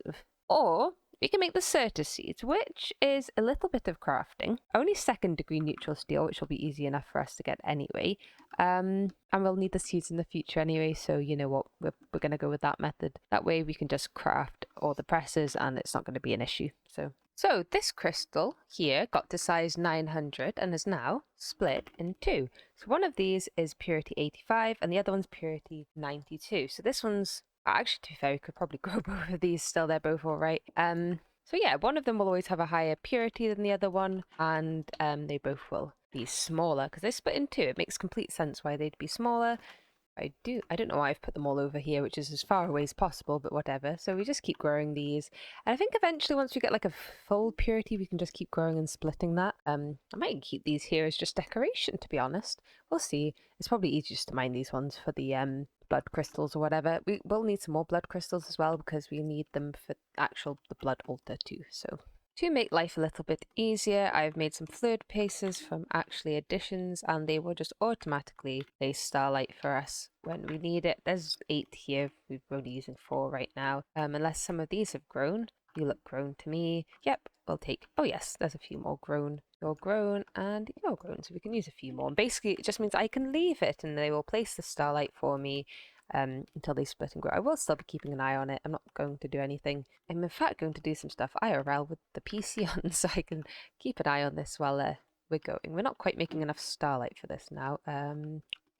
or we can make the Certa seeds, which is a little bit of crafting. Only 2nd degree neutral steel, which will be easy enough for us to get anyway. And we'll need the seeds in the future anyway, so you know what, we're going to go with that method. That way we can just craft all the presses and it's not going to be an issue. So this crystal here got to size 900 and is now split in 2. So one of these is purity 85 and the other one's purity 92. So this one's, actually to be fair, we could probably grow both of these still, they're both alright. So yeah, one of them will always have a higher purity than the other one, and they both will be smaller because they split in 2. It makes complete sense why they'd be smaller. I don't know why I've put them all over here, which is as far away as possible, but whatever. So we just keep growing these. And I think eventually once we get like a full purity, we can just keep growing and splitting that. I might keep these here as just decoration, to be honest. We'll see. It's probably easiest to mine these ones for the blood crystals or whatever. We will need some more blood crystals as well because we need them for the blood altar too. So to make life a little bit easier, I've made some fluid paces from Actually additions, and they will just automatically place starlight for us when we need it. There's 8 here, we're only using 4 right now, unless some of these have grown. You look grown to me. Yep, we'll take, oh yes, there's a few more grown. You're grown and you're grown, so we can use a few more. And basically it just means I can leave it and they will place the starlight for me until they split and grow. I will still be keeping an eye on it. I'm not going to do anything. I'm in fact going to do some stuff IRL with the PC on so I can keep an eye on this while we're going. We're not quite making enough starlight for this now.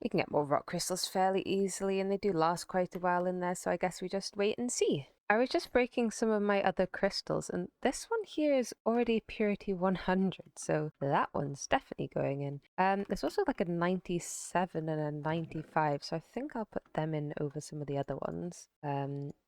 We can get more rock crystals fairly easily and they do last quite a while in there, so I guess we just wait and see. I was just breaking some of my other crystals and this one here is already purity 100, so that one's definitely going in. There's also like a 97 and a 95, so I think I'll put them in over some of the other ones.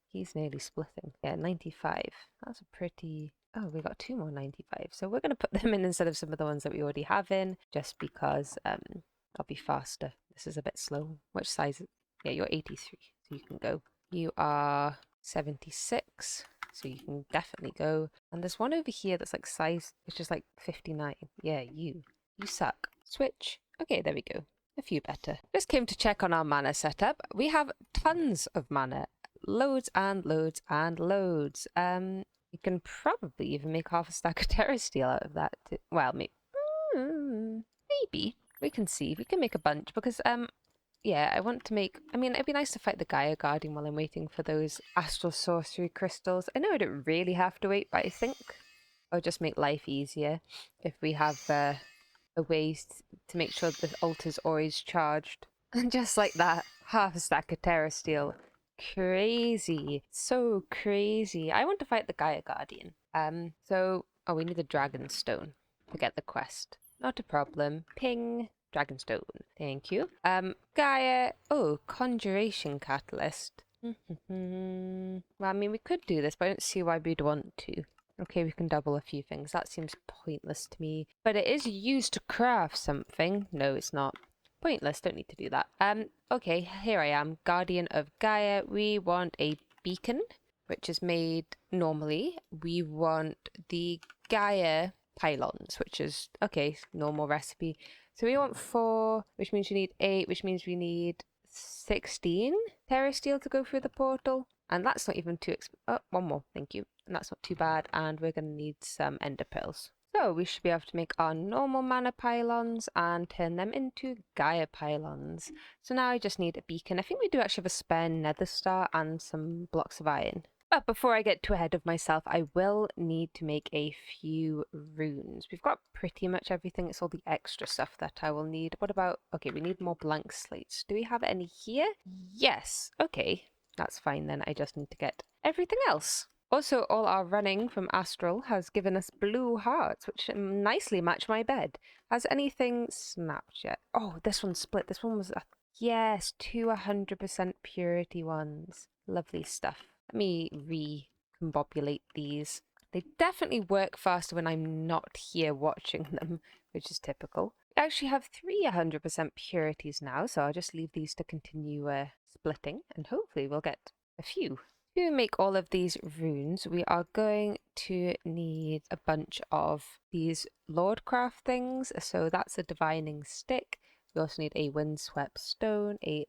He's nearly splitting. Yeah, 95. That's a pretty... Oh, we got 2 more 95, so we're going to put them in instead of some of the ones that we already have in, just because I'll be faster. This is a bit slow. Which size? Yeah, you're 83, so you can go. You are 76, so you can definitely go. And there's one over here that's like size, it's just like 59. Yeah, you suck. Switch. Okay, there we go. A few better. Just came to check on our mana setup. We have tons of mana. Loads and loads and loads. You can probably even make half a stack of terra steel out of that. Well, maybe. We can see. We can make a bunch because yeah, I want to make... I mean, it'd be nice to fight the Gaia Guardian while I'm waiting for those Astral sorcery crystals. I know I don't really have to wait, but I think I'll just make life easier if we have a way to make sure the altar's always charged. And just like that, half a stack of terra steel. Crazy. So crazy. I want to fight the Gaia Guardian. So... Oh, we need a dragon stone to get the quest. Not a problem. Ping. Dragonstone. Thank you. Gaia. Oh, conjuration catalyst. Well, I mean, we could do this, but I don't see why we'd want to. Okay, we can double a few things. That seems pointless to me. But it is used to craft something. No, it's not. Pointless. Don't need to do that. Okay, here I am. Guardian of Gaia. We want a beacon, which is made normally. We want the Gaia pylons, which is, okay, normal recipe. So we want 4, which means we need 8, which means we need 16 terra steel to go through the portal. And that's not even too oh, 1 more, thank you. And that's not too bad. And we're going to need some ender pearls. So we should be able to make our normal mana pylons and turn them into Gaia pylons. So now I just need a beacon. I think we do actually have a spare nether star and some blocks of iron. But before I get too ahead of myself, I will need to make a few runes. We've got pretty much everything. It's all the extra stuff that I will need. What about... Okay, we need more blank slates. Do we have any here? Yes. Okay, that's fine then. I just need to get everything else. Also, all our running from Astral has given us blue hearts, which nicely match my bed. Has anything snapped yet? Oh, this one split. This one was... Yes, 200% purity ones. Lovely stuff. Let me recombobulate these. They definitely work faster when I'm not here watching them, which is typical. We actually have 300% purities now, so I'll just leave these to continue splitting, and hopefully we'll get a few. To make all of these runes, we are going to need a bunch of these Lordcraft things. So that's a divining stick. We also need a windswept stone, a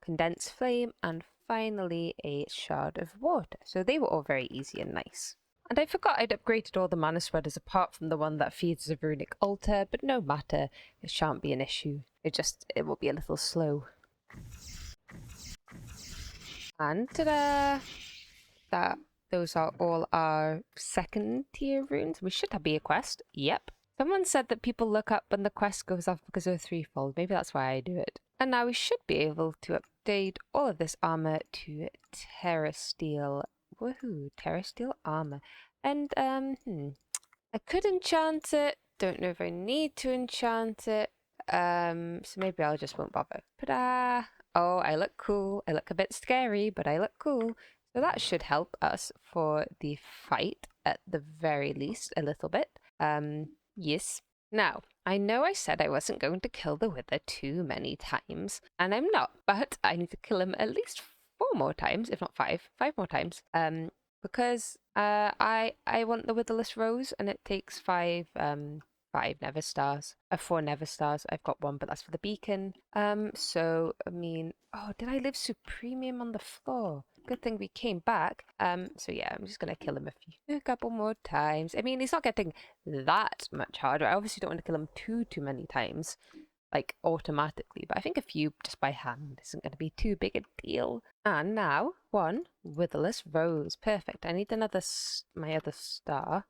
condensed flame, and finally a shard of water. So they were all very easy and nice. And I forgot I'd upgraded all the mana spreaders apart from the one that feeds a runic altar, but no matter, it shan't be an issue. It will be a little slow. And ta-da! Those are all our second tier runes. We should be a quest. Yep. Someone said that people look up when the quest goes off because of a threefold. Maybe that's why I do it. And now we should be able to update all of this armor to Terra Steel. Woohoo, Terra Steel armor. And, I could enchant it. Don't know if I need to enchant it. So maybe I just won't bother. Ta-da! Oh, I look cool. I look a bit scary, but I look cool. So that should help us for the fight, at the very least, a little bit. Yes. Now, I know I said I wasn't going to kill the Wither too many times, and I'm not, but I need to kill him at least 4 more times, if not 5 more times, because I want the Witherless Rose, and it takes 5 Nether Stars. 4 Nether Stars. I've got 1, but that's for the beacon. So, I mean, oh, did I live Supremium on the floor? Good thing we came back. So yeah, I'm just gonna kill him a couple more times. I mean, he's not getting that much harder. I obviously don't want to kill him too many times, like automatically, but I think a few just by hand isn't going to be too big a deal. And now, 1 Witherless Rose. Perfect. I need another, my other star.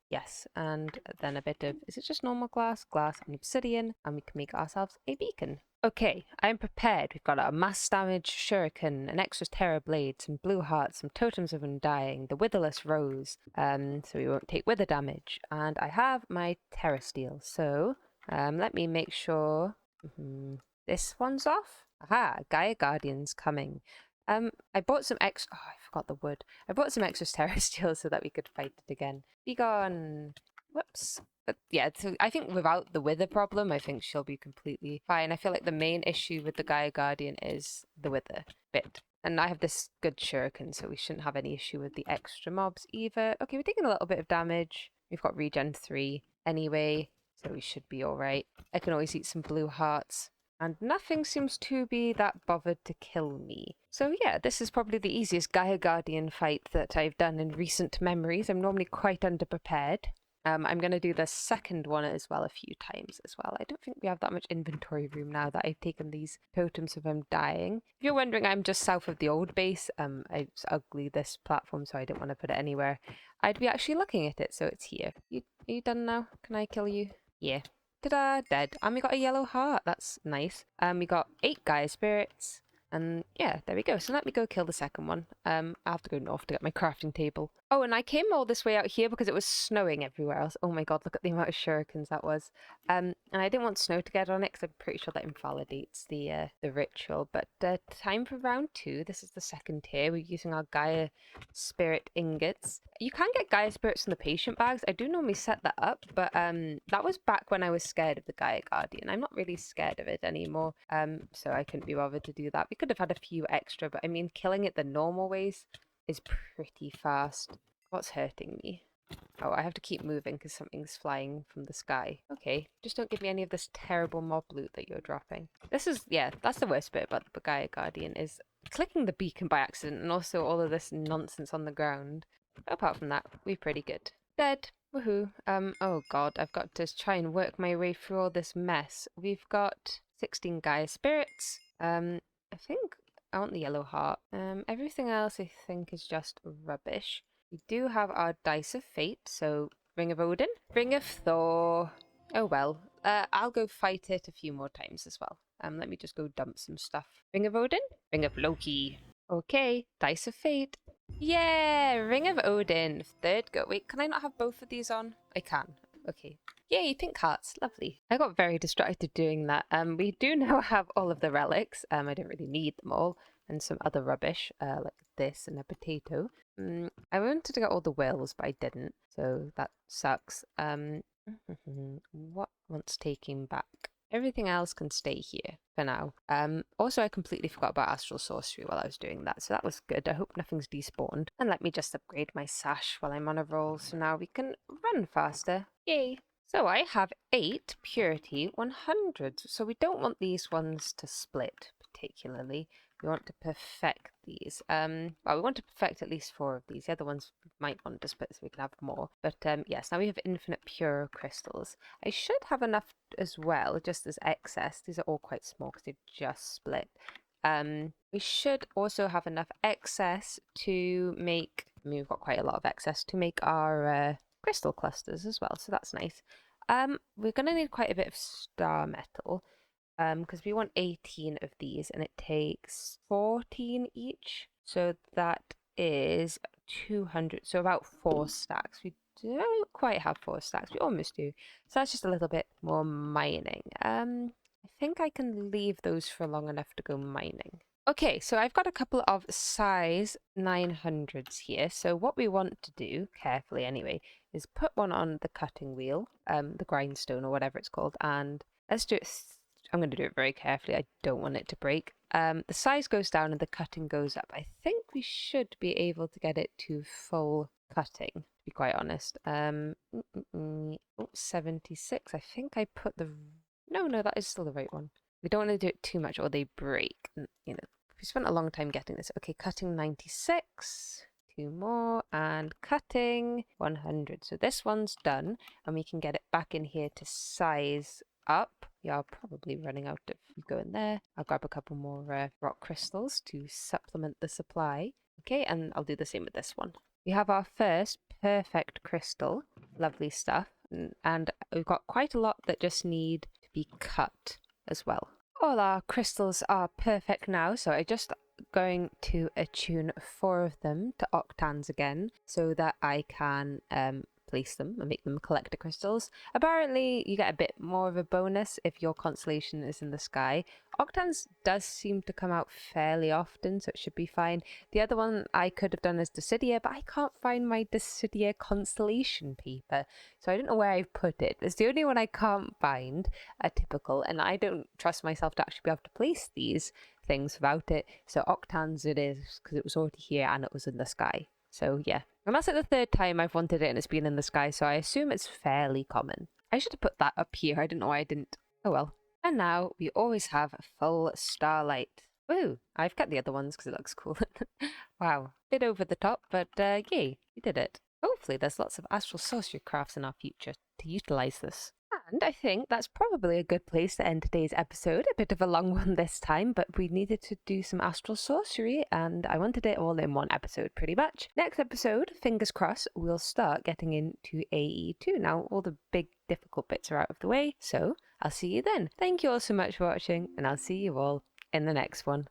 Yes, and then a bit of, is it just normal glass and obsidian, and we can make ourselves a beacon. Okay, I'm prepared. We've got a mass damage shuriken, an extra terror blade, some blue hearts, some totems of undying, the witherless rose, so we won't take wither damage, and I have my terror steel. So let me make sure this one's off. Aha, Gaia Guardian's coming. I bought some oh, I forgot the wood. I bought some extra terror steel so that we could fight it again. Be gone. Whoops. But yeah, so I think without the wither problem, I think she'll be completely fine. I feel like the main issue with the Gaia Guardian is the wither bit. And I have this good shuriken, so we shouldn't have any issue with the extra mobs either. Okay, we're taking a little bit of damage. We've got regen 3 anyway, so we should be alright. I can always eat some blue hearts. And nothing seems to be that bothered to kill me. So yeah, this is probably the easiest Gaia Guardian fight that I've done in recent memories. I'm normally quite underprepared. I'm going to do the second one as well a few times as well. I don't think we have that much inventory room now that I've taken these totems of undying. If you're wondering, I'm just south of the old base. It's ugly, this platform, so I didn't want to put it anywhere. I'd be actually looking at it, so it's here. Are you done now? Can I kill you? Yeah. Ta-da! Dead. And we got a yellow heart. That's nice. We got 8 Gaia spirits. And yeah, there we go. So let me go kill the second one. I'll have to go north to get my crafting table. Oh, and I came all this way out here because it was snowing everywhere else. Oh my god, look at the amount of shurikens that was. And I didn't want snow to get on it because I'm pretty sure that invalidates the ritual. But time for round 2. This is the second tier. We're using our Gaia spirit ingots. You can get Gaia spirits in the patient bags. I do normally set that up, but that was back when I was scared of the Gaia Guardian. I'm not really scared of it anymore, so I couldn't be bothered to do that. We could have had a few extra, but I mean, killing it the normal ways is pretty fast. What's hurting me? Oh, I have to keep moving because something's flying from the sky. Okay, just don't give me any of this terrible mob loot that you're dropping. This is, yeah, that's the worst bit about the Gaia Guardian is clicking the beacon by accident and also all of this nonsense on the ground. Apart from that, we're pretty good. Dead. Woohoo. Oh god, I've got to try and work my way through all this mess. We've got 16 Gaia spirits. I think I want the yellow heart. Everything else I think is just rubbish. We do have our Dice of Fate, so Ring of Odin, Ring of Thor. Oh well, I'll go fight it a few more times as well. Let me just go dump some stuff. Ring of Odin, Ring of Loki. Okay, Dice of Fate. Yeah, Ring of Odin. 3rd go. Wait, can I not have both of these on? I can. Okay. Yay, pink hearts. Lovely. I got very distracted doing that. We do now have all of the relics. I don't really need them all. And some other rubbish, like this and a potato. I wanted to get all the whales, but I didn't. So that sucks. What wants taking back? Everything else can stay here for now. Also, I completely forgot about Astral Sorcery while I was doing that, so that was good. I hope nothing's despawned. And let me just upgrade my sash while I'm on a roll, so now we can run faster. Yay! So I have 8 Purity 100s, so we don't want these ones to split particularly. We want to perfect these. Well, we want to perfect at least 4 of these. The other ones might want to split so we can have more. But yes, now we have infinite pure crystals. I should have enough as well, just as excess. These are all quite small because they've just split. We should also have enough excess to make, I mean, we've got quite a lot of excess to make our crystal clusters as well, so that's nice. We're going to need quite a bit of star metal, because we want 18 of these and it takes 14 each, so that is 200, so about 4 stacks. We don't quite have 4 stacks, we almost do, so that's just a little bit more mining. I think I can leave those for long enough to go mining. Okay, so I've got a couple of size 900s here. So what we want to do, carefully anyway, is put one on the cutting wheel, the grindstone or whatever it's called, and let's do it. I'm going to do it very carefully. I don't want it to break. The size goes down and the cutting goes up. I think we should be able to get it to full cutting, to be quite honest. Oh, 76. I think I put the... No, that is still the right one. We don't want to do it too much or they break. You know, we spent a long time getting this. Okay, cutting 96. 2 more and cutting 100. So this one's done and we can get it back in here to size up. We are probably running out of... You go in there. I'll grab a couple more rock crystals to supplement the supply. Okay, and I'll do the same with this one. We have our first perfect crystal. Lovely stuff. And we've got quite a lot that just need to be cut as well. All our crystals are perfect now, so I'm just going to attune 4 of them to octans again so that I can place them and make them collector crystals. Apparently you get a bit more of a bonus if your constellation is in the sky. Octans does seem to come out fairly often, so it should be fine. The other one I could have done is Decidia, but I can't find my Decidia constellation paper, so I don't know where I've put it. It's the only one I can't find, a typical, and I don't trust myself to actually be able to place these things without it. So octans it is, because it was already here and it was in the sky. So yeah, and that's like the 3rd time I've wanted it and it's been in the sky, so I assume it's fairly common. I should have put that up here. I don't know why I didn't. Oh well. And now we always have full starlight. Woo! I've got the other ones because it looks cool. Wow, bit over the top, but yay, we did it. Hopefully there's lots of astral sorcery crafts in our future to utilize this. And I think that's probably a good place to end today's episode. A bit of a long one this time, but we needed to do some astral sorcery and I wanted it all in one episode pretty much. Next episode, fingers crossed, we'll start getting into AE2. Now all the big difficult bits are out of the way, so I'll see you then. Thank you all so much for watching and I'll see you all in the next one.